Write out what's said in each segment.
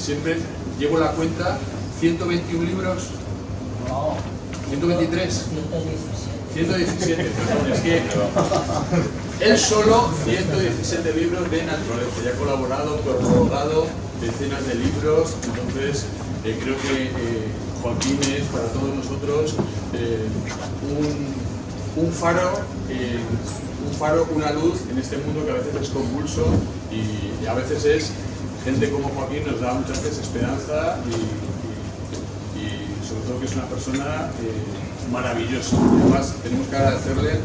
siempre llevo la cuenta, 121 libros. No. 123. 117. 117, perdón, es que él solo 117 libros de naturaleza, ya ha colaborado, prologado decenas de libros, entonces creo que Joaquín es para todos nosotros un faro, una luz en este mundo que a veces es convulso y a veces es gente como Joaquín nos da muchas veces esperanza y sobre todo que es una persona maravillosa. Además tenemos que agradecerle,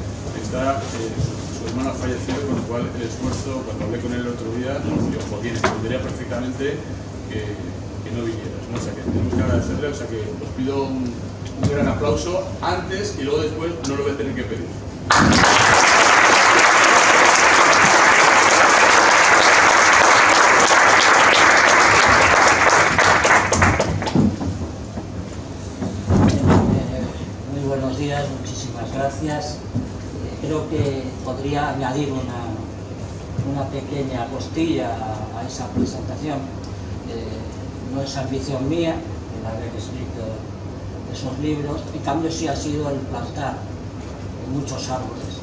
su hermano ha fallecido, con lo cual el esfuerzo, cuando hablé con él el otro día, digo, Joaquín, entendería perfectamente que no vinieras, ¿no? O sea que tenemos que agradecerle, o sea que os pido un gran aplauso antes y luego después no lo voy a tener que pedir. Muy buenos días, muchísimas gracias. Creo que podría añadir una pequeña postilla a esa presentación. No es ambición mía el haber escrito esos libros, en cambio sí ha sido el plantar muchos árboles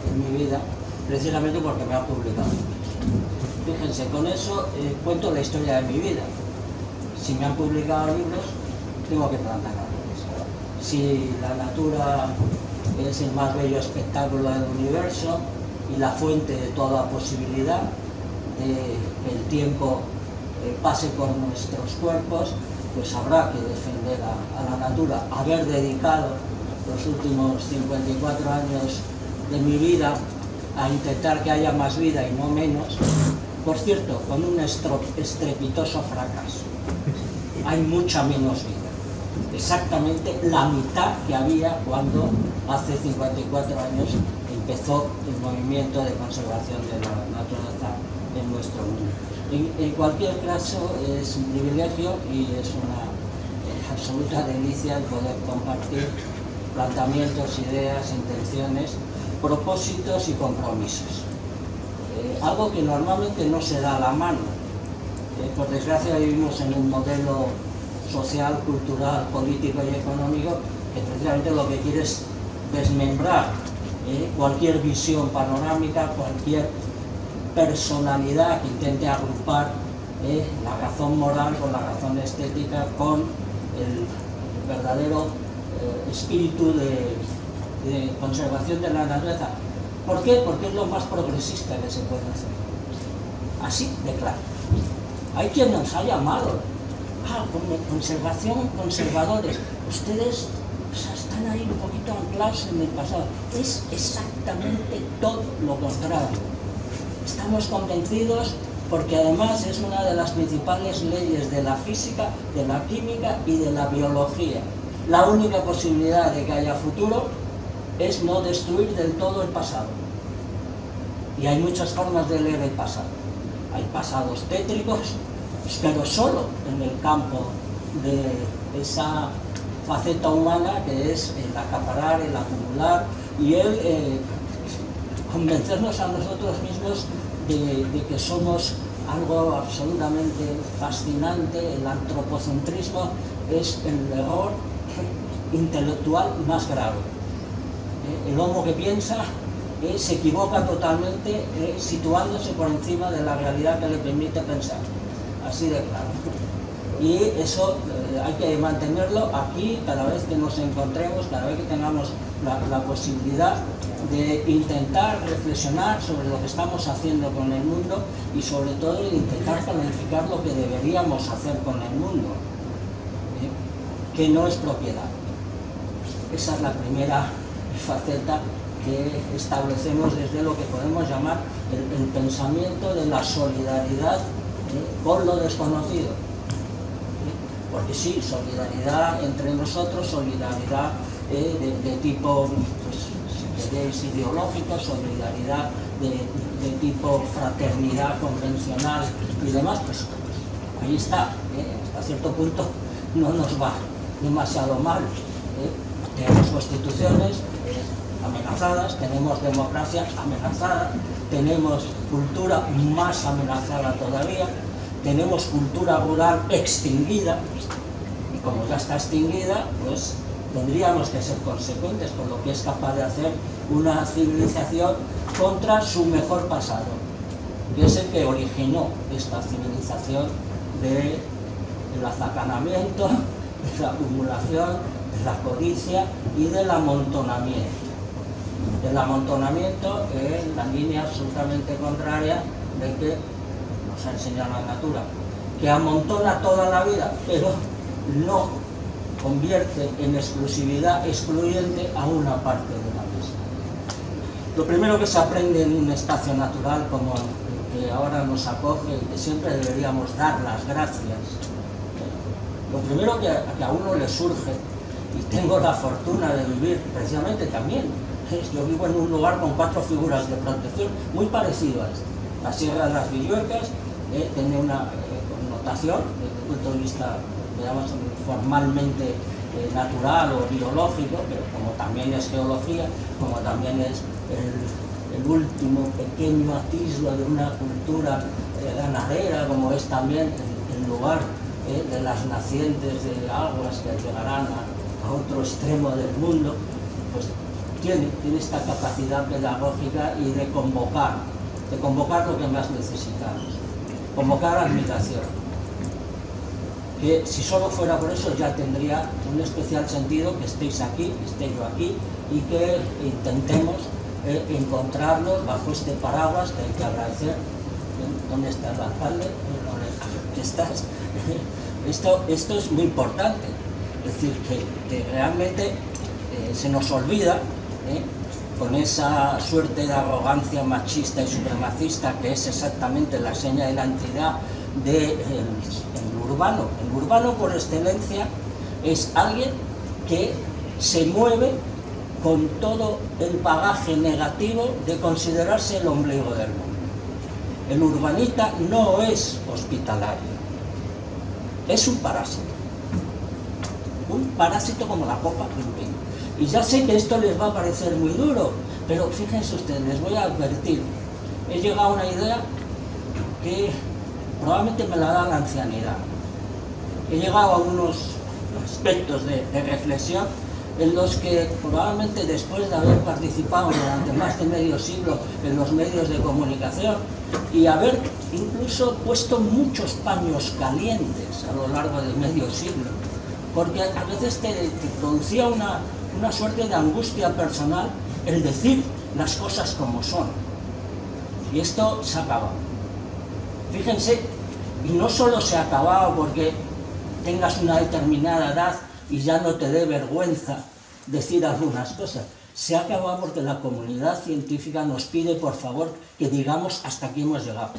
en mi vida, precisamente porque me ha publicado muchos. Fíjense, con eso cuento la historia de mi vida. Si me han publicado libros, tengo que plantar árboles. Si la natura es el más bello espectáculo del universo y la fuente de toda posibilidad de que el tiempo pase por nuestros cuerpos, pues habrá que defender a la natura. Haber dedicado los últimos 54 años de mi vida a intentar que haya más vida y no menos, por cierto, con un estrepitoso fracaso. Hay mucha menos vida, exactamente la mitad que había cuando hace 54 años empezó el movimiento de conservación de la naturaleza en nuestro mundo. En cualquier caso, es un privilegio y es una absoluta delicia el poder compartir planteamientos, ideas, intenciones, propósitos y compromisos. Algo que normalmente no se da a la mano. Por desgracia vivimos en un modelo social, cultural, político y económico que precisamente lo que quiere es desmembrar cualquier visión panorámica, cualquier personalidad que intente agrupar la razón moral con la razón estética, con el verdadero espíritu de conservación de la naturaleza. ¿Por qué? Porque es lo más progresista que se puede hacer. Así de claro. Hay quien nos ha llamado, como conservación, conservadores. Ustedes están ahí un poquito anclados en el pasado. Es exactamente todo lo contrario. Estamos convencidos porque además es una de las principales leyes de la física, de la química y de la biología. La única posibilidad de que haya futuro es no destruir del todo el pasado. Y hay muchas formas de leer el pasado. Hay pasados tétricos, pero solo en el campo de esa faceta humana que es el acaparar, el acumular y el convencernos a nosotros mismos de que somos algo absolutamente fascinante. El antropocentrismo es el error intelectual más grave. El homo que piensa se equivoca totalmente situándose por encima de la realidad que le permite pensar. Así de claro. Y eso hay que mantenerlo aquí cada vez que nos encontremos, cada vez que tengamos la posibilidad de intentar reflexionar sobre lo que estamos haciendo con el mundo y sobre todo de intentar planificar lo que deberíamos hacer con el mundo, que no es propiedad. Esa es la primera faceta que establecemos desde lo que podemos llamar el pensamiento de la solidaridad con lo desconocido. Porque sí, solidaridad entre nosotros, solidaridad de tipo, pues, si queréis, ideológico, solidaridad de tipo fraternidad convencional y demás, pues ahí está, hasta cierto punto no nos va demasiado mal. Tenemos constituciones amenazadas, tenemos democracia amenazada, tenemos cultura más amenazada todavía, tenemos cultura rural extinguida, y como ya está extinguida, pues tendríamos que ser consecuentes con lo que es capaz de hacer una civilización contra su mejor pasado, que es el que originó esta civilización del azacanamiento, de la acumulación, de la codicia y del amontonamiento. Del amontonamiento en la línea absolutamente contraria de que nos ha enseñado la natura, que amontona toda la vida, pero no convierte en exclusividad excluyente a una parte de la misma. Lo primero que se aprende en un espacio natural como el que ahora nos acoge y que siempre deberíamos dar las gracias, lo primero que a uno le surge, y tengo la fortuna de vivir precisamente también, yo vivo en un lugar con 4 figuras de protección muy parecido a este. La Sierra de las Villuercas tiene una connotación desde el punto de vista, digamos, formalmente natural o biológico, pero como también es geología, como también es el último pequeño atisbo de una cultura ganadera, como es también el lugar de las nacientes de aguas que llegarán a otro extremo del mundo, pues tiene esta capacidad pedagógica y de convocar lo que más necesitamos, convocar admiración, que si solo fuera por eso ya tendría un especial sentido que estéis aquí, que esté yo aquí, y que intentemos encontrarnos bajo este paraguas que hay que agradecer. ¿Dónde está el alcalde? ¿Dónde estás? Esto es muy importante, es decir, que realmente se nos olvida, con esa suerte de arrogancia machista y supremacista que es exactamente la seña de la entidad del urbano. El urbano por excelencia es alguien que se mueve con todo el bagaje negativo de considerarse el ombligo del mundo. El urbanita no es hospitalario, es un parásito como la copa de un vino. Y ya sé que esto les va a parecer muy duro, pero fíjense ustedes, les voy a advertir, he llegado a una idea que probablemente me la da la ancianidad. He llegado a unos aspectos de reflexión en los que probablemente después de haber participado durante más de medio siglo en los medios de comunicación y haber incluso puesto muchos paños calientes a lo largo de medio siglo, porque a veces te producía una suerte de angustia personal el decir las cosas como son. Y esto se ha acabado. Fíjense, y no solo se ha acabado porque tengas una determinada edad y ya no te dé vergüenza decir algunas cosas. Se ha acabado porque la comunidad científica nos pide, por favor, que digamos hasta aquí hemos llegado.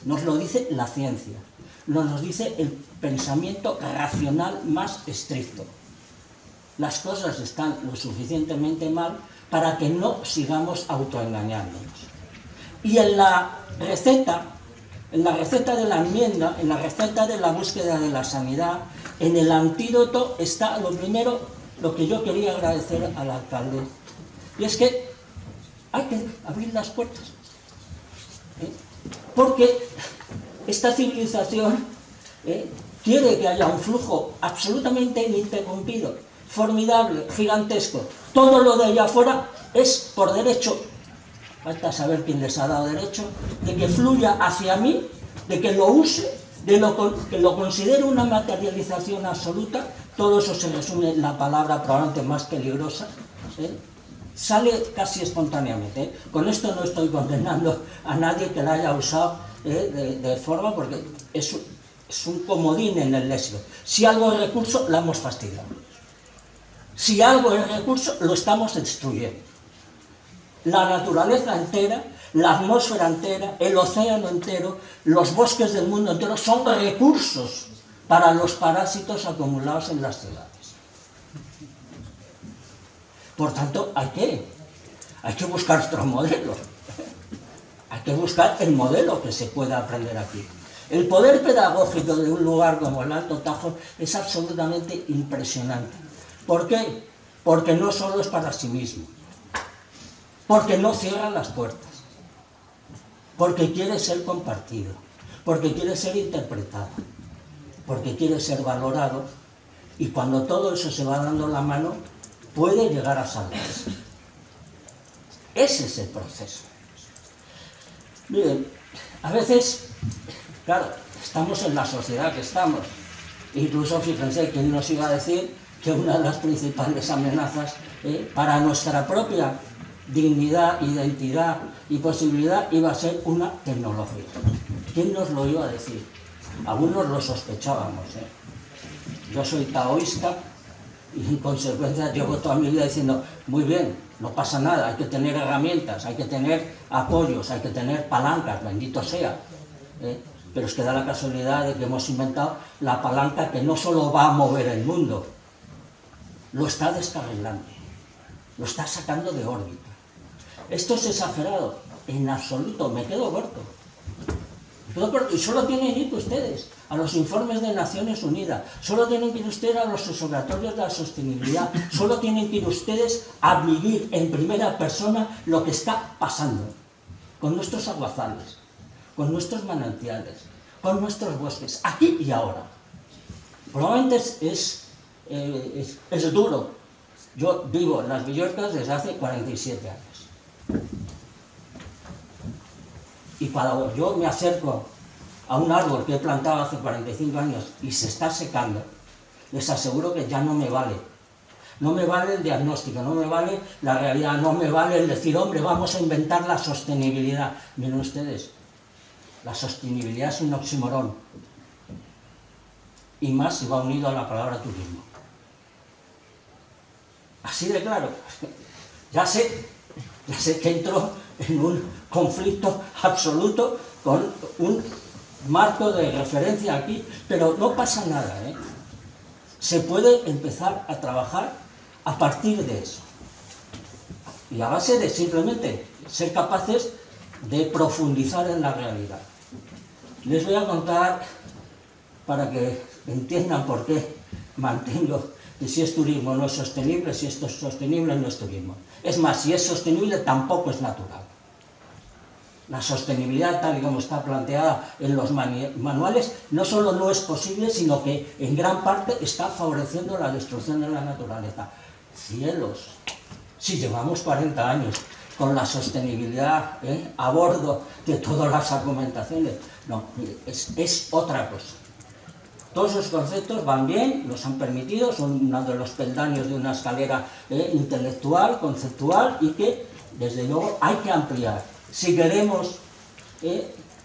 Nos lo dice la ciencia, nos dice el pensamiento racional más estricto. Las cosas están lo suficientemente mal para que no sigamos autoengañándonos. Y en la receta de la enmienda, en la receta de la búsqueda de la sanidad, en el antídoto está lo primero, lo que yo quería agradecer al alcalde, y es que hay que abrir las puertas, porque esta civilización quiere que haya un flujo absolutamente ininterrumpido, formidable, gigantesco. Todo lo de allá afuera es por derecho, falta saber quién les ha dado derecho, de que fluya hacia mí, de que lo use, que lo considere una materialización absoluta. Todo eso se resume en la palabra probablemente más peligrosa, sale casi espontáneamente. Con esto no estoy condenando a nadie que la haya usado de forma, porque es un comodín en el léxico. Si algo es recurso, la hemos fastidiado. Si algo es recurso, lo estamos destruyendo. La naturaleza entera, la atmósfera entera, el océano entero, los bosques del mundo entero son recursos para los parásitos acumulados en las ciudades. Por tanto, hay que buscar otro modelo. Hay que buscar el modelo que se pueda aprender aquí. El poder pedagógico de un lugar como el Alto Tajo es absolutamente impresionante. ¿Por qué? Porque no solo es para sí mismo, porque no cierra las puertas, porque quiere ser compartido, porque quiere ser interpretado, porque quiere ser valorado, y cuando todo eso se va dando la mano, puede llegar a salvarse. Ese es el proceso. Miren, a veces, claro, estamos en la sociedad que estamos. Incluso, fíjense, ¿quién nos iba a decir que una de las principales amenazas para nuestra propia dignidad, identidad y posibilidad iba a ser una tecnología? ¿Quién nos lo iba a decir? Algunos lo sospechábamos. Yo soy taoísta y en consecuencia llevo toda mi vida diciendo, muy bien, no pasa nada, hay que tener herramientas, hay que tener apoyos, hay que tener palancas, bendito sea. Pero es que da la casualidad de que hemos inventado la palanca que no solo va a mover el mundo, lo está descarrilando, lo está sacando de órbita. ¿Esto es exagerado? En absoluto, me quedo corto. Y solo tienen que ir ustedes a los informes de Naciones Unidas, solo tienen que ir ustedes a los observatorios de la sostenibilidad, solo tienen que ir ustedes a vivir en primera persona lo que está pasando con nuestros aguazales, con nuestros manantiales, con nuestros bosques, aquí y ahora. Probablemente es duro. Yo vivo en las Villorcas desde hace 47 años. Y cuando yo me acerco a un árbol que he plantado hace 45 años y se está secando, les aseguro que ya no me vale. No me vale el diagnóstico, no me vale la realidad, no me vale el decir, hombre, vamos a inventar la sostenibilidad. Miren ustedes, la sostenibilidad es un oxímoron. Y más si va unido a la palabra turismo. Así de claro. Ya sé que entro en un conflicto absoluto con un marco de referencia aquí, pero no pasa nada, Se puede empezar a trabajar a partir de eso. Y a base de simplemente ser capaces de profundizar en la realidad. Les voy a contar, para que entiendan por qué mantengo que si es turismo no es sostenible, si esto es sostenible no es turismo. Es más, si es sostenible tampoco es natural. La sostenibilidad, tal y como está planteada en los manuales, no solo no es posible, sino que en gran parte está favoreciendo la destrucción de la naturaleza. Cielos, si llevamos 40 años con la sostenibilidad a bordo de todas las argumentaciones, no, es otra cosa. Todos esos conceptos van bien, los han permitido, son uno de los peldaños de una escalera intelectual, conceptual, y que, desde luego, hay que ampliar. Si queremos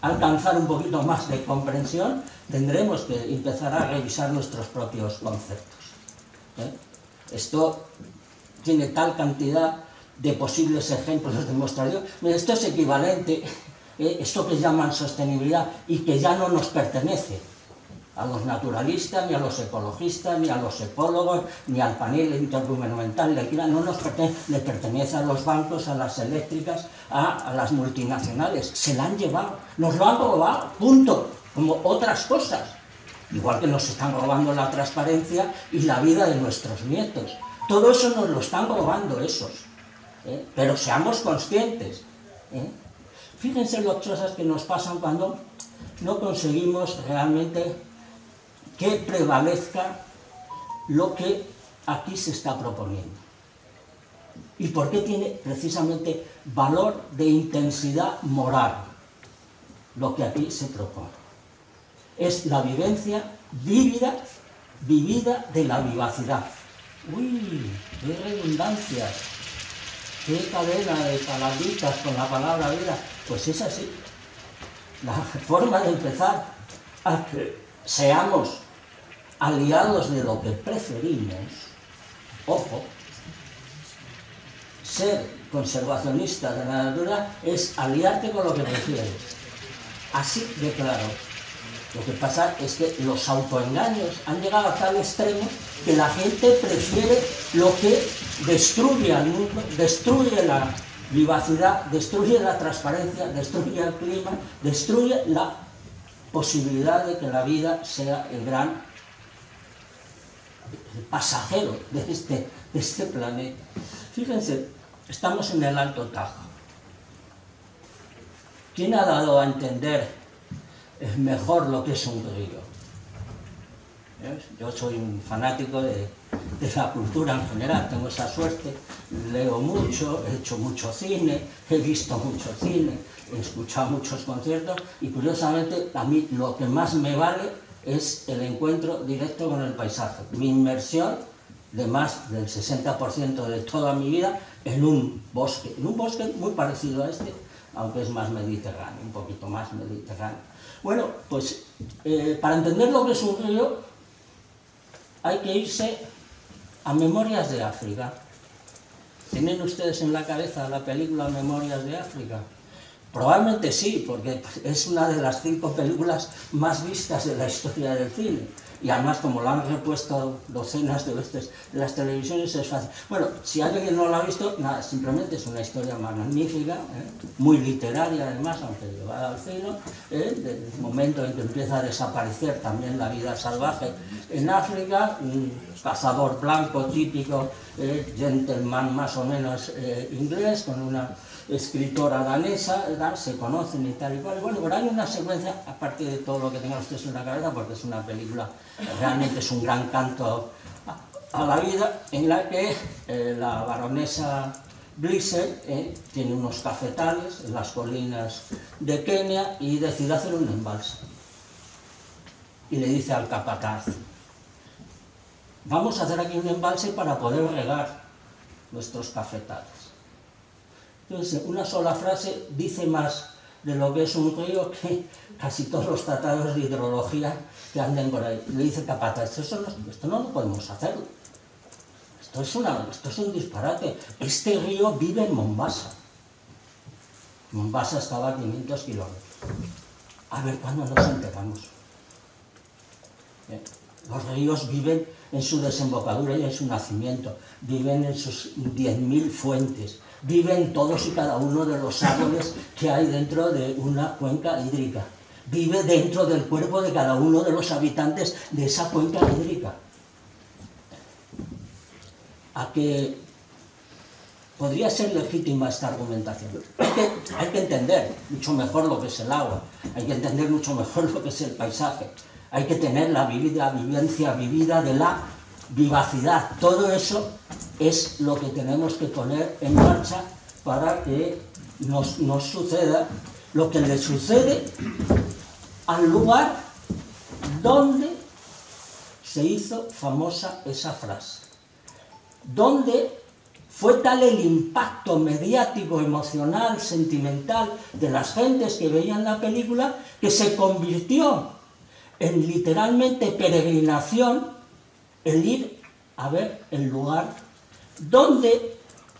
alcanzar un poquito más de comprensión, tendremos que empezar a revisar nuestros propios conceptos. Esto tiene tal cantidad de posibles ejemplos de demostración. Esto es equivalente, esto que llaman sostenibilidad y que ya no nos pertenece a los naturalistas, ni a los ecologistas, ni a los ecólogos, ni al panel intergubernamental, no nos pertenece, le pertenece a los bancos, a las eléctricas, a las multinacionales. Se la han llevado, nos lo han robado, punto, como otras cosas. Igual que nos están robando la transparencia y la vida de nuestros nietos. Todo eso nos lo están robando esos. Pero seamos conscientes. Fíjense las cosas que nos pasan cuando no conseguimos realmente que prevalezca lo que aquí se está proponiendo. ¿Y por qué tiene precisamente valor de intensidad moral lo que aquí se propone? Es la vivencia vivida de la vivacidad. ¡Uy! ¡Qué redundancias! ¡Qué cadena de palabritas con la palabra vida! Pues es así. La forma de empezar a que seamos aliados de lo que preferimos, ojo, ser conservacionista de la naturaleza es aliarte con lo que prefieres. Así de claro. Lo que pasa es que los autoengaños han llegado a tal extremo que la gente prefiere lo que destruye al mundo, destruye la vivacidad, destruye la transparencia, destruye el clima, destruye la posibilidad de que la vida sea el gran pasajero de este planeta. Fíjense, estamos en el Alto Tajo. ¿Quién ha dado a entender mejor lo que es un río. ¿Ves? Yo soy un fanático de la cultura en general, tengo esa suerte, leo mucho, he hecho mucho cine, he visto mucho cine, he escuchado muchos conciertos y curiosamente a mí lo que más me vale es el encuentro directo con el paisaje, mi inmersión de más del 60% de toda mi vida en un bosque muy parecido a este, aunque es más mediterráneo, un poquito más mediterráneo. Bueno, pues para entender lo que es un río hay que irse a Memorias de África. ¿Tienen ustedes en la cabeza la película Memorias de África? Probablemente sí, porque es una de las 5 películas más vistas de la historia del cine. Y además, como lo han repuesto docenas de veces en las televisiones, es fácil. Bueno, si alguien no lo ha visto, nada, simplemente es una historia magnífica, muy literaria además, aunque llevada al cine, del momento en que empieza a desaparecer también la vida salvaje en África, un cazador blanco típico, gentleman más o menos inglés, con una escritora danesa, se conocen y tal y cual. Bueno, pero hay una secuencia, aparte de todo lo que tengan ustedes en la cabeza, porque es una película, realmente es un gran canto a la vida, en la que la baronesa Blizzard tiene unos cafetales en las colinas de Kenia y decide hacer un embalse. Y le dice al capataz: vamos a hacer aquí un embalse para poder regar nuestros cafetales. Entonces, una sola frase dice más de lo que es un río que casi todos los tratados de hidrología que anden por ahí. Le dice capataz: esto no lo podemos hacer. Esto es un disparate. Este río vive en Mombasa. Mombasa estaba a 500 kilómetros. A ver cuándo nos enteramos. Los ríos viven en su desembocadura y en su nacimiento. Viven en sus 10.000 fuentes. Viven todos y cada uno de los árboles que hay dentro de una cuenca hídrica. Vive dentro del cuerpo de cada uno de los habitantes de esa cuenca hídrica. ¿A que podría ser legítima esta argumentación? Hay que entender mucho mejor lo que es el agua, hay que entender mucho mejor lo que es el paisaje, hay que tener la vivencia vivida de la vivacidad. Todo eso es lo que tenemos que poner en marcha para que nos suceda lo que le sucede al lugar donde se hizo famosa esa frase, donde fue tal el impacto mediático, emocional, sentimental de las gentes que veían la película, que se convirtió en literalmente peregrinación el ir a ver el lugar donde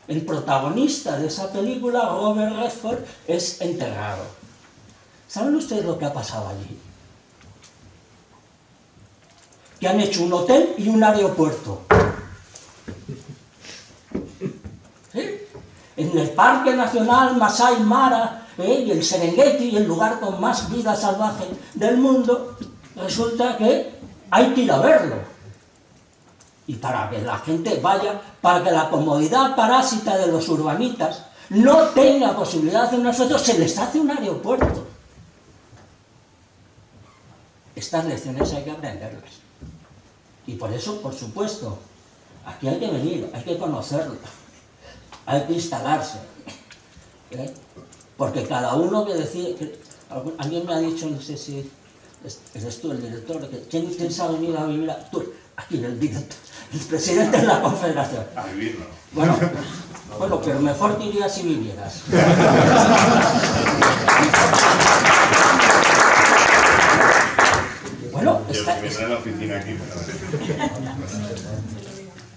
el protagonista de esa película, Robert Redford, es enterrado. ¿Saben ustedes lo que ha pasado allí? Que han hecho un hotel y un aeropuerto. ¿Sí? En el Parque Nacional Masai Mara, y el Serengeti, el lugar con más vida salvaje del mundo, resulta que hay que ir a verlo. Y para que la gente vaya, para que la comodidad parásita de los urbanitas no tenga posibilidad de hacer nosotros, se les hace un aeropuerto. Estas lecciones hay que aprenderlas. Y por eso, por supuesto, aquí hay que venir, hay que conocerlo, hay que instalarse. Porque cada uno que decide... Alguien me ha dicho, no sé si eres tú el director, que ¿quién se ha venido a vivir? Tú, aquí el director, el presidente de la Confederación. A vivirlo. Bueno, pero mejor que irías si vivieras. Bueno, vendrá a la oficina aquí,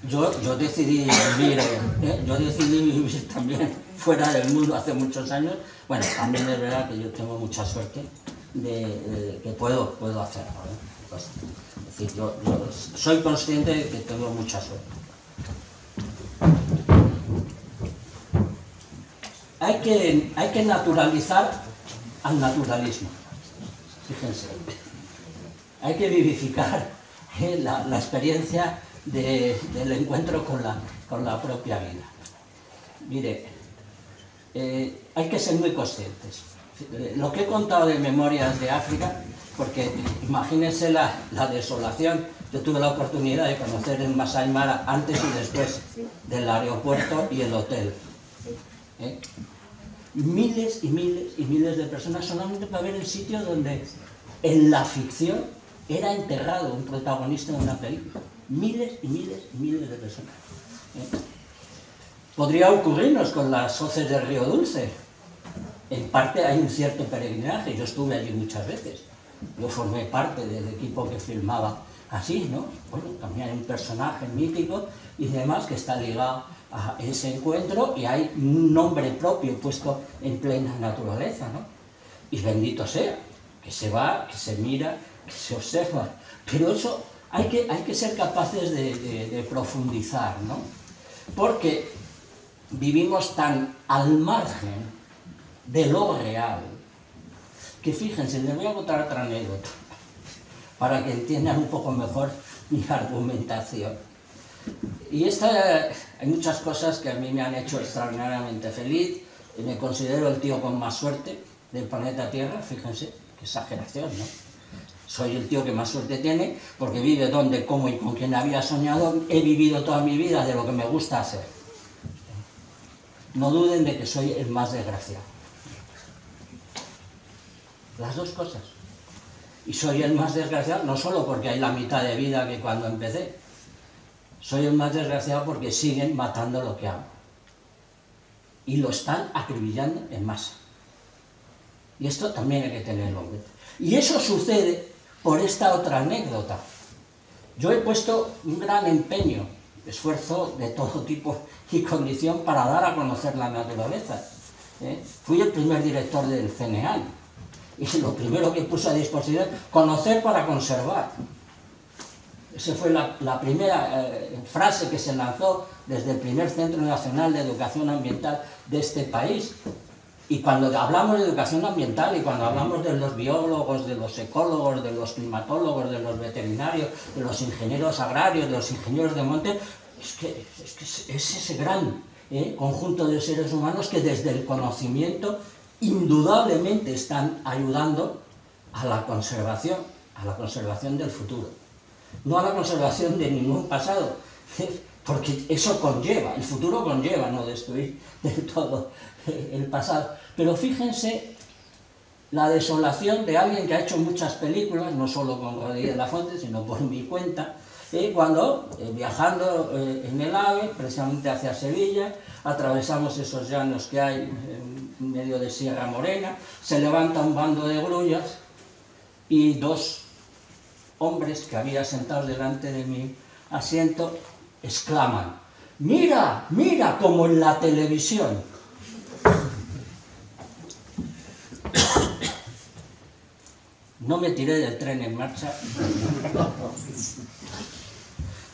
yo decidí vivir también fuera del mundo hace muchos años. Bueno, también es verdad que yo tengo mucha suerte de que puedo hacerlo. Pues, es decir, yo soy consciente de que tengo mucha suerte. Hay que naturalizar al naturalismo. Fíjense. Hay que vivificar la experiencia del encuentro con la propia vida. Mire, hay que ser muy conscientes. Lo que he contado de Memorias de África, porque imagínense la desolación. Yo tuve la oportunidad de conocer el Masai Mara antes y después del aeropuerto y el hotel. Miles y miles y miles de personas solamente para ver el sitio donde en la ficción era enterrado un protagonista de una película. Miles y miles y miles de personas. Podría ocurrirnos con las hoces del Río Dulce. En parte hay un cierto peregrinaje, yo estuve allí muchas veces. Yo formé parte del equipo que filmaba así, ¿no? Bueno, también hay un personaje mítico y demás que está ligado a ese encuentro y hay un nombre propio puesto en plena naturaleza, ¿no? Y bendito sea, que se va, que se mira, que se observa. Pero eso hay que ser capaces de profundizar, ¿no? Porque vivimos tan al margen de lo real, que fíjense, les voy a contar otra anécdota, para que entiendan un poco mejor mi argumentación. Y hay muchas cosas que a mí me han hecho extraordinariamente feliz, me considero el tío con más suerte del planeta Tierra, fíjense, qué exageración, ¿no? Soy el tío que más suerte tiene, porque vive donde, cómo y con quien había soñado, he vivido toda mi vida de lo que me gusta hacer. No duden de que soy el más desgraciado. Las dos cosas. Y soy el más desgraciado no solo porque hay la mitad de vida que cuando empecé, soy el más desgraciado porque siguen matando lo que amo. Y lo están acribillando en masa. Y esto también hay que tenerlo en cuenta. Y eso sucede por esta otra anécdota. Yo he puesto un gran empeño, esfuerzo de todo tipo y condición para dar a conocer la naturaleza. Fui el primer director del CNA. Y lo primero que puse a disposición, conocer para conservar. Esa fue la primera frase que se lanzó desde el primer Centro Nacional de Educación Ambiental de este país. Y cuando hablamos de educación ambiental y cuando hablamos de los biólogos, de los ecólogos, de los climatólogos, de los veterinarios, de los ingenieros agrarios, de los ingenieros de monte, es que es ese gran conjunto de seres humanos que desde el conocimiento indudablemente están ayudando a la conservación del futuro. No a la conservación de ningún pasado, porque eso conlleva, el futuro conlleva no destruir del todo el pasado. Pero fíjense la desolación de alguien que ha hecho muchas películas, no solo con Rodríguez Lafuente, sino por mi cuenta, cuando viajando en el AVE, precisamente hacia Sevilla, atravesamos esos llanos que hay en medio de Sierra Morena, se levanta un bando de grullas y dos hombres que había sentados delante de mi asiento exclaman: ¡mira, mira, como en la televisión! No me tiré del tren en marcha.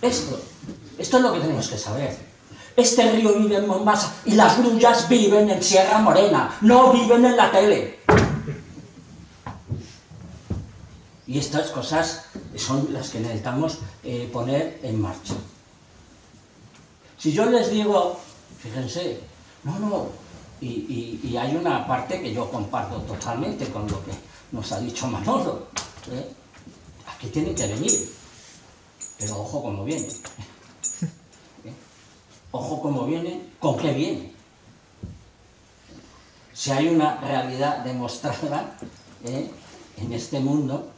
Esto es lo que tenemos que saber. Este río vive en Mombasa y las grullas viven en Sierra Morena, no viven en la tele. Y estas cosas son las que necesitamos poner en marcha. Si yo les digo, fíjense, y hay una parte que yo comparto totalmente con lo que nos ha dicho Manolo. Aquí tienen que venir, pero ojo cómo viene. Ojo cómo viene, con qué viene. Si hay una realidad demostrada en este mundo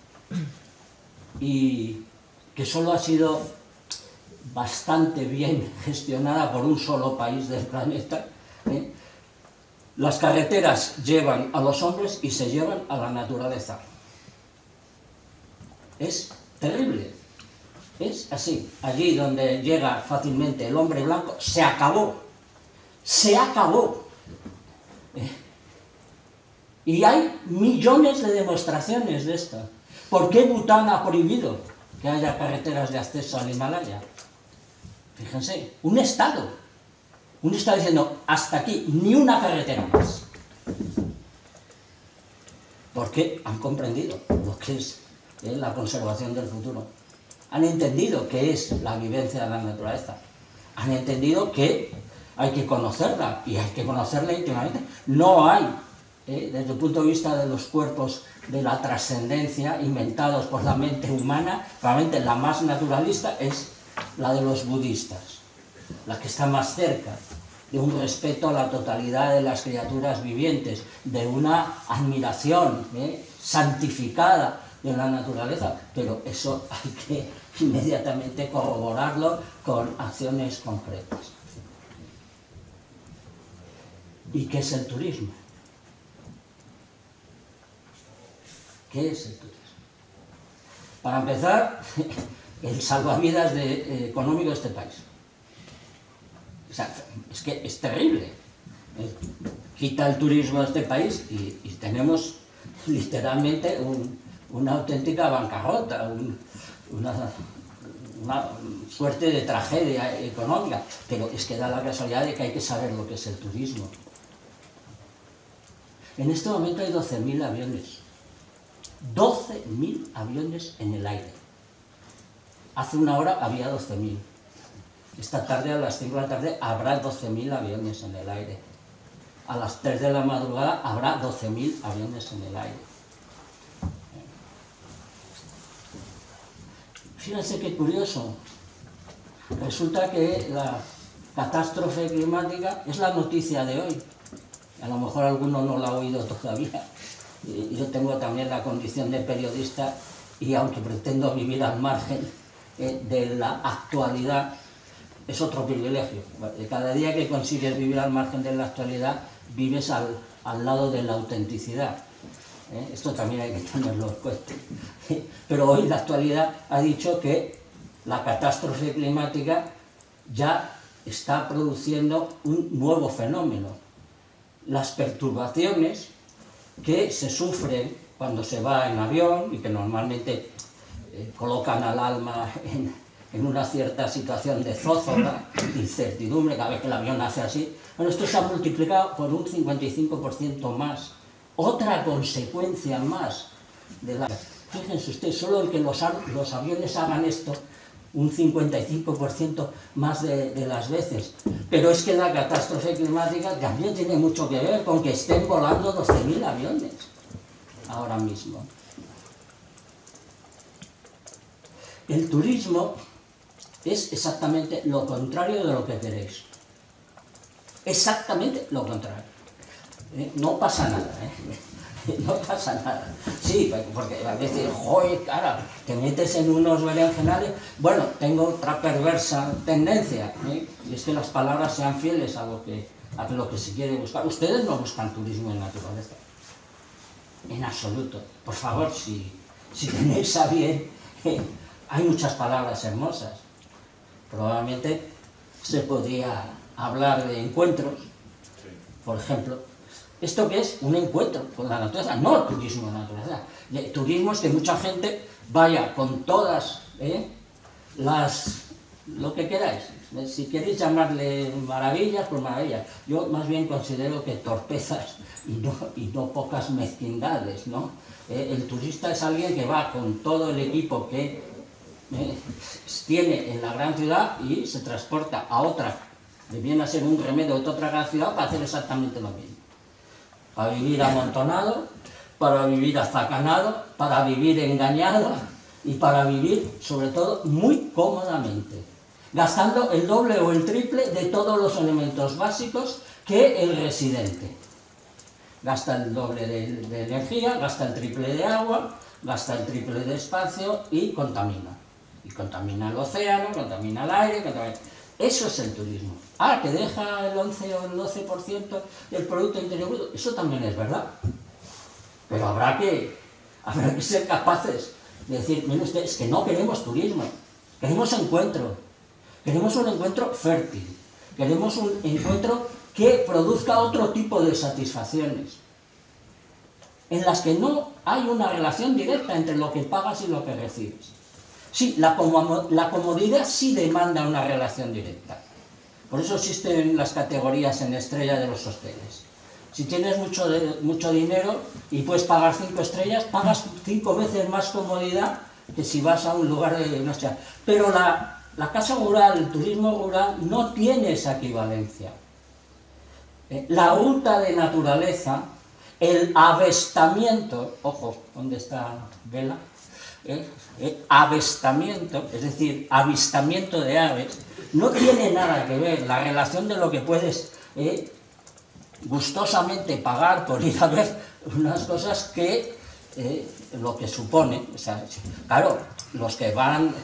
y que solo ha sido bastante bien gestionada por un solo país del planeta, las carreteras llevan a los hombres y se llevan a la naturaleza. Es terrible. Es así. Allí donde llega fácilmente el hombre blanco, se acabó. Se acabó. Y hay millones de demostraciones de esto. ¿Por qué Bután ha prohibido que haya carreteras de acceso al Himalaya? Fíjense, un Estado diciendo, hasta aquí, ni una carretera más. Porque han comprendido lo que es la conservación del futuro. Han entendido qué es la vivencia de la naturaleza. Han entendido que hay que conocerla y hay que conocerla íntimamente. No hay desde el punto de vista de los cuerpos de la trascendencia inventados por la mente humana, realmente la más naturalista es la de los budistas, la que está más cerca de un respeto a la totalidad de las criaturas vivientes, de una admiración santificada de la naturaleza, pero eso hay que inmediatamente corroborarlo con acciones concretas. ¿Y qué es el turismo? ¿Qué es el turismo? Para empezar, el salvavidas económico de este país. O sea, es que es terrible. Quita el turismo de este país y tenemos literalmente una auténtica bancarrota, una suerte de tragedia económica. Pero es que da la casualidad de que hay que saber lo que es el turismo. En este momento hay 12.000 aviones. 12.000 aviones en el aire. Hace una hora había 12.000. Esta tarde a las 5 de la tarde habrá 12.000 aviones en el aire. A las 3 de la madrugada habrá 12.000 aviones en el aire. Fíjense qué curioso. Resulta que la catástrofe climática es la noticia de hoy. A lo mejor alguno no la ha oído todavía. Yo tengo también la condición de periodista y aunque pretendo vivir al margen de la actualidad, es otro privilegio. Cada día que consigues vivir al margen de la actualidad, vives al lado de la autenticidad. Esto también hay que tenerlo en cuenta. Pero hoy la actualidad ha dicho que la catástrofe climática ya está produciendo un nuevo fenómeno. Las perturbaciones que se sufren cuando se va en avión y que normalmente colocan al alma en una cierta situación de zozobra, incertidumbre, cada vez que el avión hace así. Bueno, esto se ha multiplicado por un 55% más. Otra consecuencia más de la... Fíjense ustedes, solo el que los aviones hagan esto, un 55% más de las veces. Pero es que la catástrofe climática también tiene mucho que ver con que estén volando 12.000 aviones ahora mismo. El turismo es exactamente lo contrario de lo que queréis. Exactamente lo contrario. No pasa nada, no pasa nada. Sí, porque a veces, joder, cara, te metes en unos berenjenales. Bueno, tengo otra perversa tendencia, y es que las palabras sean fieles a lo que se quiere buscar. Ustedes no buscan turismo en naturaleza, en absoluto. Por favor, si tenéis a bien, hay muchas palabras hermosas. Probablemente se podría hablar de encuentros, por ejemplo. ¿Esto qué es? Un encuentro con la naturaleza, no turismo en la naturaleza. El turismo es que mucha gente vaya con todas lo que queráis. Si queréis llamarle maravillas, pues maravillas. Yo más bien considero que torpezas y no pocas mezquindades, ¿no? El turista es alguien que va con todo el equipo que tiene en la gran ciudad y se transporta a otra, que viene a ser un remedio de otra gran ciudad para hacer exactamente lo mismo. Para vivir amontonado, para vivir azacanado, para vivir engañado y para vivir, sobre todo, muy cómodamente, gastando el doble o el triple de todos los elementos básicos que el residente. Gasta el doble de energía, gasta el triple de agua, gasta el triple de espacio y contamina. Y contamina el océano, contamina el aire, contamina... Eso es el turismo. Ah, que deja el 11 o el 12% del Producto Interior Bruto, eso también es verdad. Pero habrá que ser capaces de decir, miren ustedes, que no queremos turismo, queremos encuentro, queremos un encuentro fértil, queremos un encuentro que produzca otro tipo de satisfacciones, en las que no hay una relación directa entre lo que pagas y lo que recibes. Sí, la comodidad sí demanda una relación directa. Por eso existen las categorías en estrella de los hoteles. Si tienes mucho dinero y puedes pagar 5 estrellas, pagas 5 veces más comodidad que si vas a un lugar de una estrella. Pero la casa rural, el turismo rural, no tiene esa equivalencia. La ruta de naturaleza El avestamiento, ojo, ¿dónde está Vela? Avestamiento, es decir, avistamiento de aves, no tiene nada que ver la relación de lo que puedes gustosamente pagar por ir a ver unas cosas que lo que supone. O sea, claro, los que van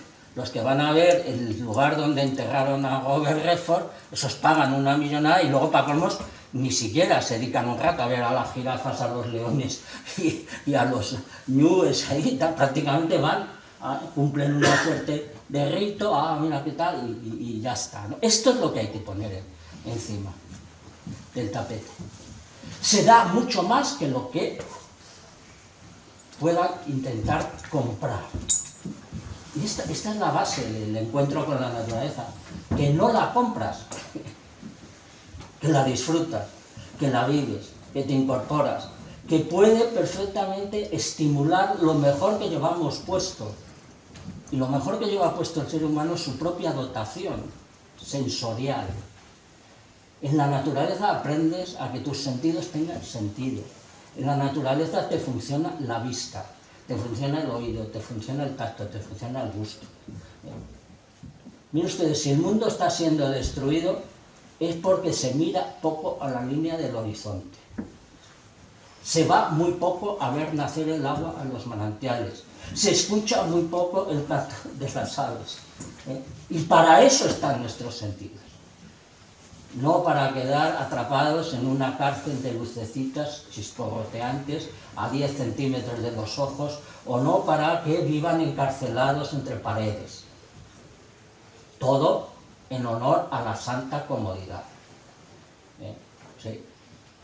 a ver el lugar donde enterraron a Robert Redford, esos pagan una millonada y luego para colmos ni siquiera se dedican un rato a ver a las jirafas, a los leones y a los ñúes ahí, prácticamente van, cumplen una suerte de rito, mira qué tal, y ya está, ¿no? Esto es lo que hay que poner encima del tapete. Se da mucho más que lo que puedan intentar comprar. Y esta es la base del encuentro con la naturaleza, que no la compras, que la disfrutas, que la vives, que te incorporas, que puede perfectamente estimular lo mejor que llevamos puesto. Y lo mejor que lleva puesto el ser humano es su propia dotación sensorial. En la naturaleza aprendes a que tus sentidos tengan sentido. En la naturaleza te funciona la vista, te funciona el oído, te funciona el tacto, te funciona el gusto. Miren ustedes, si el mundo está siendo destruido es porque se mira poco a la línea del horizonte. Se va muy poco a ver nacer el agua a los manantiales. Se escucha muy poco el canto de las aves. Y para eso están nuestros sentidos. No para quedar atrapados en una cárcel de lucecitas chisporroteantes a 10 centímetros de los ojos, o no para que vivan encarcelados entre paredes. Todo en honor a la santa comodidad. Sí,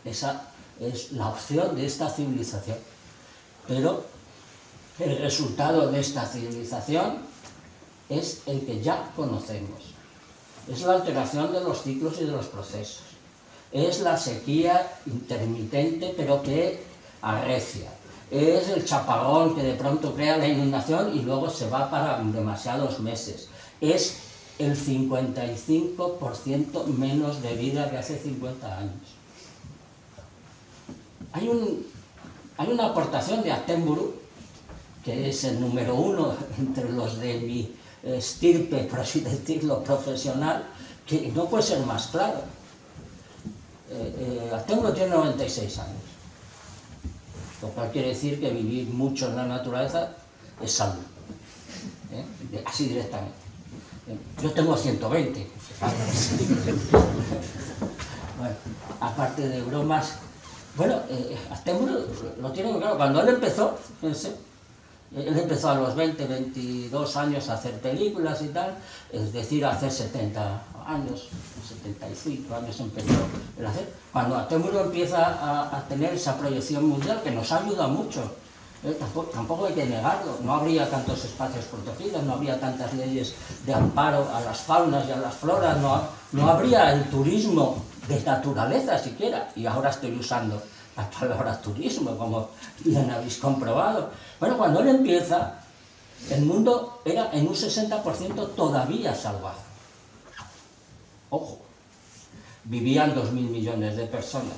esa es la opción de esta civilización. Pero el resultado de esta civilización es el que ya conocemos. Es la alteración de los ciclos y de los procesos. Es la sequía intermitente pero que arrecia. Es el chaparrón que de pronto crea la inundación y luego se va para demasiados meses. Es el 55% menos de vida que hace 50 años. Hay una aportación de Attenborough, que es el número 1 entre los de mi estirpe, por así decirlo, profesional, que no puede ser más claro. Attenborough tiene 96 años, lo cual quiere decir que vivir mucho en la naturaleza es salud, así directamente. Yo tengo 120, bueno, aparte de bromas. Bueno, Attenborough lo tiene muy claro. Cuando él empezó, fíjense, él empezó a los 20, 22 años a hacer películas y tal, es decir, a hacer 70 años, 75 años empezó a hacer. Cuando Attenborough empieza a tener esa proyección mundial, que nos ayuda mucho, tampoco hay que negarlo, no habría tantos espacios protegidos, no habría tantas leyes de amparo a las faunas y a las floras, no habría el turismo de naturaleza siquiera, y ahora estoy usando la palabra turismo, como bien habéis comprobado. Bueno, cuando él empieza, el mundo era en un 60% todavía salvaje. Ojo, vivían 2.000 millones de personas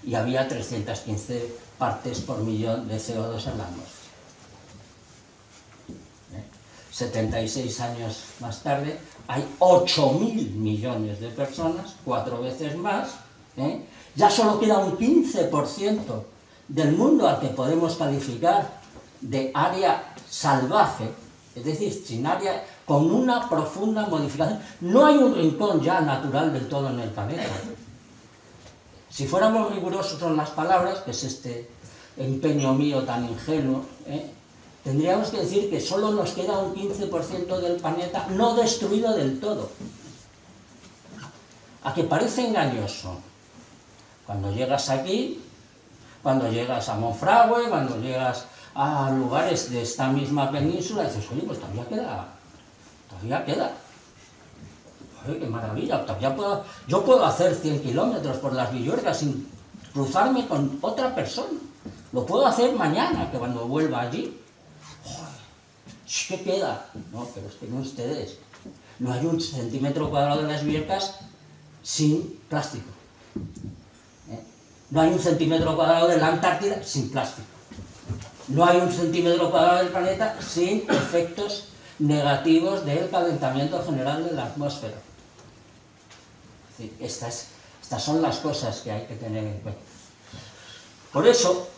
y había 315 partes por millón de CO2 en la atmósfera. 76 años más tarde hay 8.000 millones de personas, 4 veces más. Ya solo queda un 15% del mundo al que podemos calificar de área salvaje, es decir, sin área, con una profunda modificación. No hay un rincón ya natural del todo en el planeta. Si fuéramos rigurosos con las palabras, que es este empeño mío tan ingenuo, tendríamos que decir que solo nos queda un 15% del planeta no destruido del todo. ¿A que parece engañoso? Cuando llegas aquí, cuando llegas a Monfragüe, cuando llegas a lugares de esta misma península, dices, oye, pues todavía queda. Oye, qué maravilla, yo puedo hacer 100 kilómetros por las Villuercas sin cruzarme con otra persona. Lo puedo hacer mañana, que cuando vuelva allí. ¿Qué queda? No, pero es que no ustedes. No hay un centímetro cuadrado de las Villuercas sin plástico. No hay un centímetro cuadrado de la Antártida sin plástico. No hay un centímetro cuadrado del planeta sin efectos negativos del calentamiento general de la atmósfera. Es decir, estas son las cosas que hay que tener en cuenta. Por eso,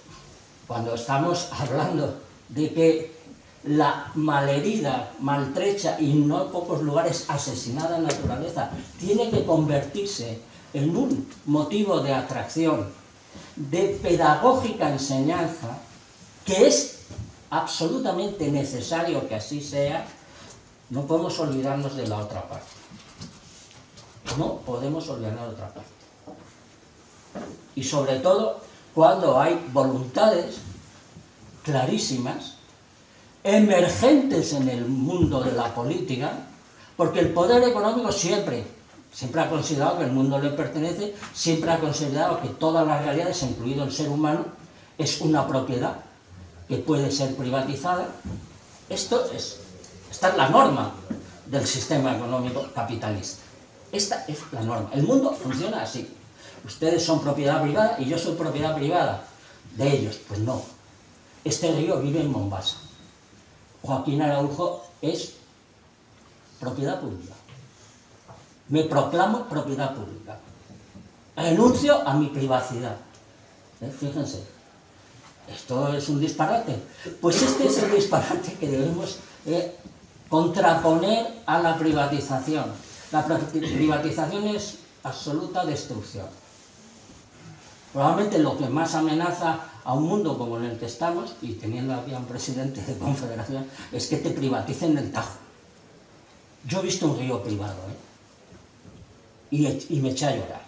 cuando estamos hablando de que la malherida, maltrecha y no en pocos lugares asesinada naturaleza tiene que convertirse en un motivo de atracción, de pedagógica enseñanza, que es absolutamente necesario que así sea, no podemos olvidarnos de la otra parte. No podemos olvidar la otra parte. Y sobre todo cuando hay voluntades clarísimas, emergentes en el mundo de la política, porque el poder económico siempre ha considerado que el mundo le pertenece, siempre ha considerado que todas las realidades, incluido el ser humano, es una propiedad que puede ser privatizada. Esta es la norma del sistema económico capitalista. Esta es la norma. El mundo funciona así. Ustedes son propiedad privada y yo soy propiedad privada de ellos. Pues no. Este río vive en Mombasa. Joaquín Araujo es propiedad pública. Me proclamo propiedad pública. Renuncio a mi privacidad. Fíjense, esto es un disparate. Pues este es el disparate que debemos contraponer a la privatización. La privatización es absoluta destrucción. Probablemente lo que más amenaza a un mundo como en el que estamos, y teniendo aquí a un presidente de confederación, es que te privaticen el Tajo. Yo he visto un río privado, y me eché a llorar.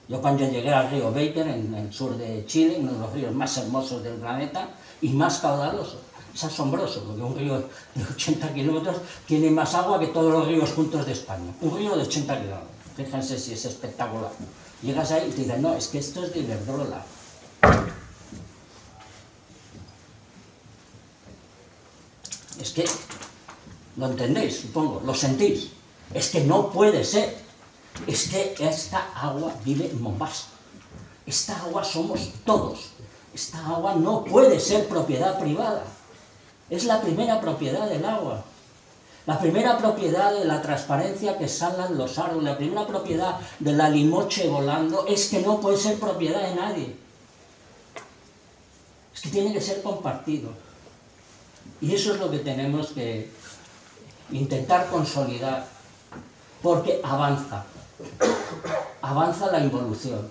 Yo cuando llegué al río Baker, en el sur de Chile, uno de los ríos más hermosos del planeta y más caudaloso. Es asombroso, porque un río de 80 kilómetros tiene más agua que todos los ríos juntos de España. Un río de 80 kilómetros. Fíjense si es espectacular. Llegas ahí y te dicen, no, es que esto es de Iberdrola. Es que, lo entendéis, supongo, lo sentís. Es que no puede ser. Es que esta agua vive en Mombasa. Esta agua somos todos. Esta agua no puede ser propiedad privada. Es la primera propiedad del agua. La primera propiedad de la transparencia que salgan los árboles, la primera propiedad de la limoche volando, es que no puede ser propiedad de nadie. Es que tiene que ser compartido. Y eso es lo que tenemos que intentar consolidar, porque avanza la involución,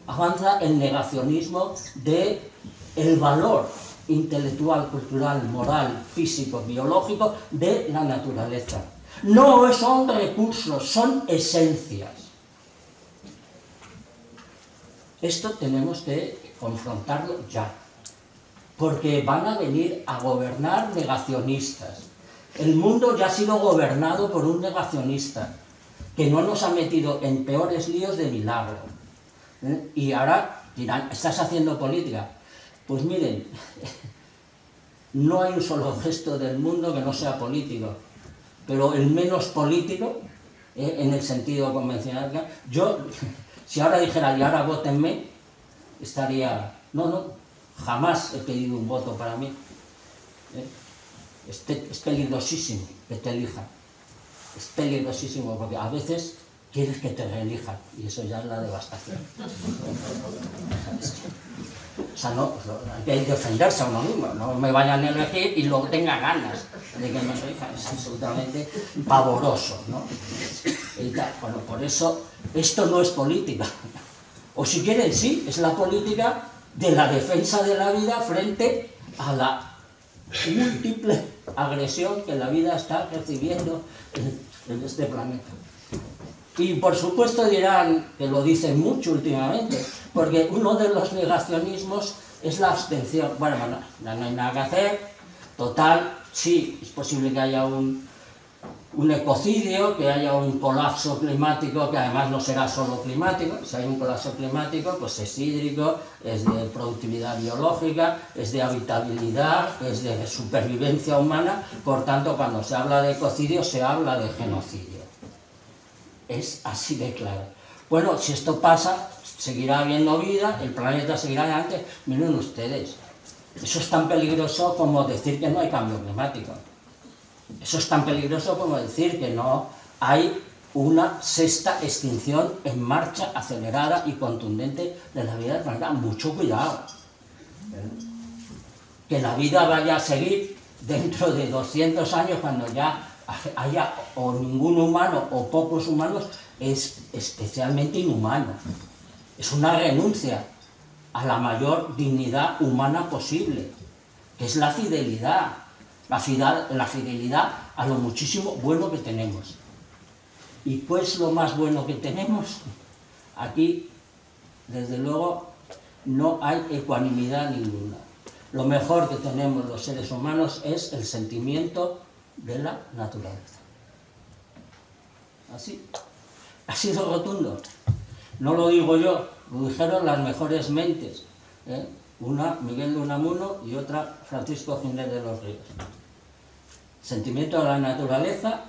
avanza el negacionismo del valor intelectual, cultural, moral, físico, biológico de la naturaleza. No son recursos, son esencias. Esto tenemos que confrontarlo ya, porque van a venir a gobernar negacionistas. El mundo ya ha sido gobernado por un negacionista que no nos ha metido en peores líos de milagro. Y ahora dirán, ¿estás haciendo política? Pues miren, no hay un solo gesto del mundo que no sea político, pero el menos político, en el sentido convencional, yo, si ahora dijera, y ahora vótenme, estaría, no, jamás he pedido un voto para mí. Es peligrosísimo que te elijan. Es peligrosísimo porque a veces quieres que te reelijan y eso ya es la devastación. O sea, no, hay que defenderse a uno mismo, no me vayan a elegir y luego tenga ganas de que me elijan. Es absolutamente pavoroso, ¿no? Bueno, por eso esto no es política. O si quieren, sí, es la política de la defensa de la vida frente a la múltiple agresión que la vida está recibiendo en este planeta. Y por supuesto dirán que lo dicen mucho últimamente, porque uno de los negacionismos es la abstención. Bueno, no hay nada que hacer, total, sí, es posible que haya un ecocidio, que haya un colapso climático, que además no será solo climático. Si hay un colapso climático, pues es hídrico, es de productividad biológica, es de habitabilidad, es de supervivencia humana. Por tanto, cuando se habla de ecocidio, se habla de genocidio. Es así de claro. Bueno, si esto pasa, seguirá habiendo vida, el planeta seguirá adelante. Miren ustedes, eso es tan peligroso como decir que no hay cambio climático. Eso es tan peligroso como decir que no hay una sexta extinción en marcha acelerada y contundente de la vida del planeta. Mucho cuidado. Que la vida vaya a seguir dentro de 200 años, cuando ya haya o ningún humano o pocos humanos, es especialmente inhumano. Es una renuncia a la mayor dignidad humana posible, que es la fidelidad. La fidelidad a lo muchísimo bueno que tenemos. Y pues lo más bueno que tenemos, aquí, desde luego, no hay ecuanimidad ninguna. Lo mejor que tenemos los seres humanos es el sentimiento de la naturaleza. Así de rotundo. No lo digo yo, lo dijeron las mejores mentes, ¿eh? Una Miguel de Unamuno y otra Francisco Giner de los Ríos. Sentimiento de la naturaleza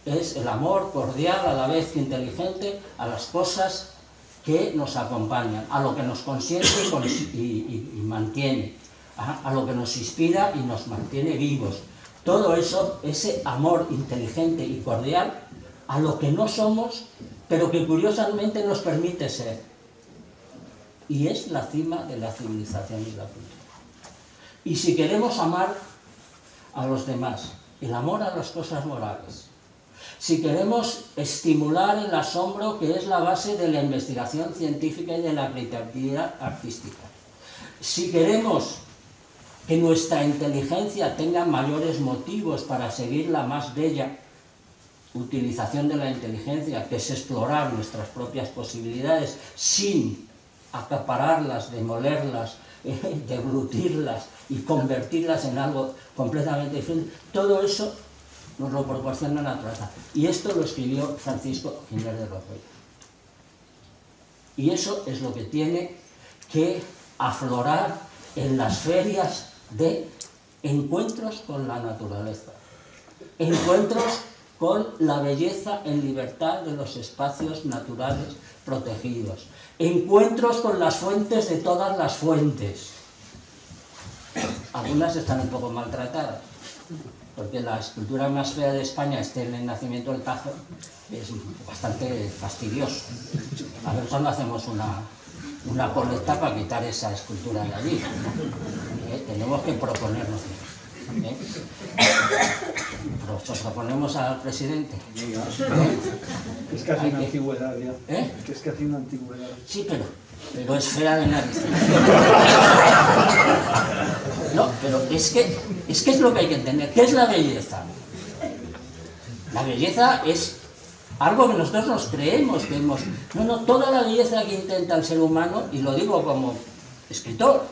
es el amor cordial, a la vez que inteligente, a las cosas que nos acompañan, a lo que nos consiente y mantiene, a lo que nos inspira y nos mantiene vivos. Todo eso, ese amor inteligente y cordial a lo que no somos, pero que curiosamente nos permite ser. Y es la cima de la civilización y la cultura. Y si queremos amar a los demás, el amor a las cosas morales, si queremos estimular el asombro, que es la base de la investigación científica y de la creatividad artística, si queremos que nuestra inteligencia tenga mayores motivos para seguir la más bella utilización de la inteligencia, que es explorar nuestras propias posibilidades sin acapararlas, demolerlas, deglutirlas y convertirlas en algo completamente diferente, todo eso nos lo proporciona la naturaleza. Y esto lo escribió Francisco Giner de los Ríos. Y eso es lo que tiene que aflorar en las ferias de encuentros con la naturaleza, encuentros con la belleza en libertad de los espacios naturales protegidos, encuentros con las fuentes de todas las fuentes. Algunas están un poco maltratadas, porque la escultura más fea de España, en el nacimiento del Tajo, es bastante fastidioso. A ver cuándo hacemos una colecta para quitar esa escultura de allí. Tenemos que proponernos. ¿Nos proponemos al presidente? Es casi una antigüedad ya. Que es casi una antigüedad. Sí, pero es fea de nariz. No, pero es que es lo que hay que entender. ¿Qué es la belleza? La belleza es algo que nosotros nos creemos que hemos... No, toda la belleza que intenta el ser humano, y lo digo como escritor,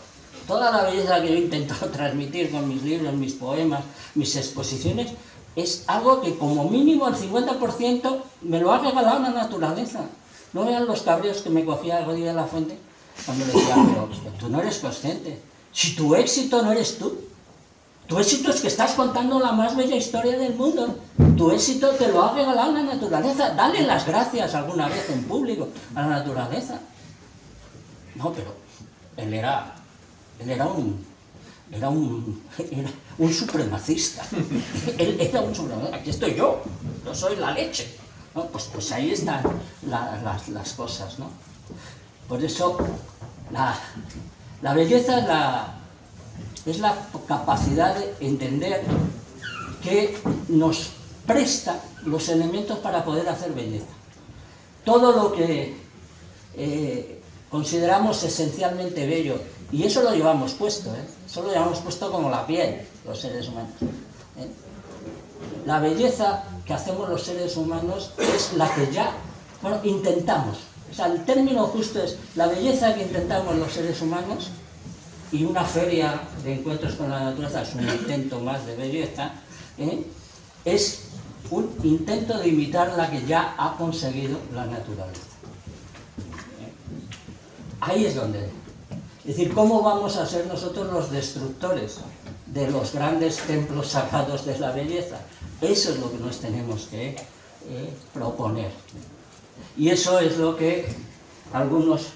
toda la belleza que yo intento transmitir con mis libros, mis poemas, mis exposiciones, es algo que como mínimo el 50% me lo ha regalado la naturaleza. No vean los cabreos que me cogía el Rodríguez de la Fuente cuando le decía, pero tú no eres consciente. Si tu éxito no eres tú, tu éxito es que estás contando la más bella historia del mundo. Tu éxito te lo ha regalado la naturaleza. Dale las gracias alguna vez en público a la naturaleza. No, pero él era un supremacista. Él era un supremacista. Aquí estoy yo soy la leche. ¿No? Pues ahí están las cosas, ¿no? Por eso la belleza es la capacidad de entender que nos presta los elementos para poder hacer belleza. Todo lo que consideramos esencialmente bello, y eso lo llevamos puesto, eso lo llevamos puesto como la piel, los seres humanos. La belleza que hacemos los seres humanos es la que ya, intentamos. O sea, el término justo es la belleza que intentamos los seres humanos, y una feria de encuentros con la naturaleza es un intento más de belleza, es un intento de imitar la que ya ha conseguido la naturaleza. Ahí es donde... Es decir, ¿cómo vamos a ser nosotros los destructores de los grandes templos sagrados de la belleza? Eso es lo que nos tenemos que proponer. Y eso es lo que algunos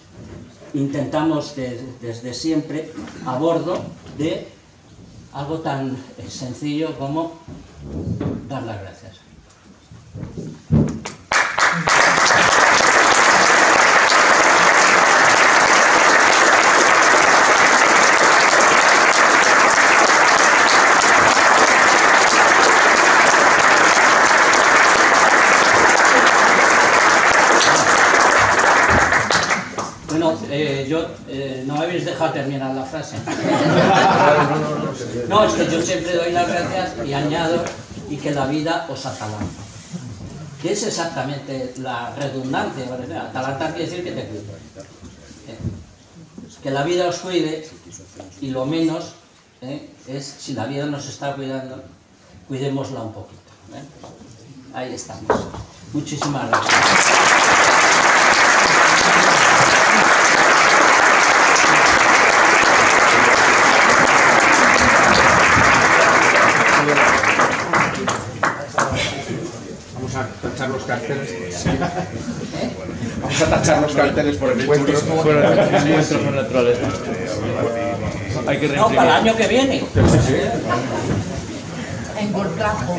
intentamos desde siempre a bordo de algo tan sencillo como dar las gracias. Bueno, no me habéis dejado terminar la frase. No, es que yo siempre doy las gracias y añado y que la vida os atalanta. ¿Qué es exactamente la redundancia? Atalantar quiere decir que te cuide. Que la vida os cuide y lo menos es, si la vida nos está cuidando, cuidémosla un poquito. Ahí estamos. Muchísimas gracias. Vamos a tachar los carteles. Vamos a tachar los carteles por encuentros. Encuentros con naturaleza. Hay que No, para el año que viene. En Cortrajo.